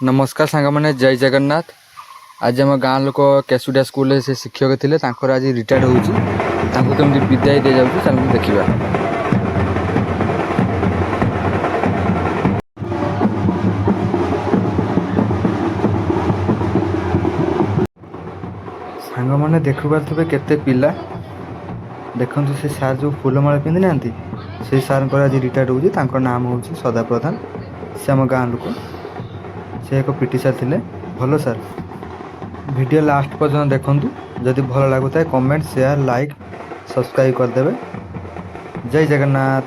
नमस्कार सांग मैंने जय जगन्नाथ। आज आम गाँ लोक केशुडिया स्कूल से शिक्षक थे आज रिटायर्ड होमती विदाय दि जाऊँ चल देखा। सांग मैंने देखु पारे केते पिला देखु से सार जो फूलमाला पिंधि ना से सार आज रिटायर्ड हो नाम हूँ सदा प्रधान। से आम गाँ लोक से एक पीटी सार थे भल सार। वीडियो लास्ट पर्यटन देखूँ जदि भल लगुता है कमेंट शेयर लाइक सब्सक्राइब करदे। जय जगन्नाथ।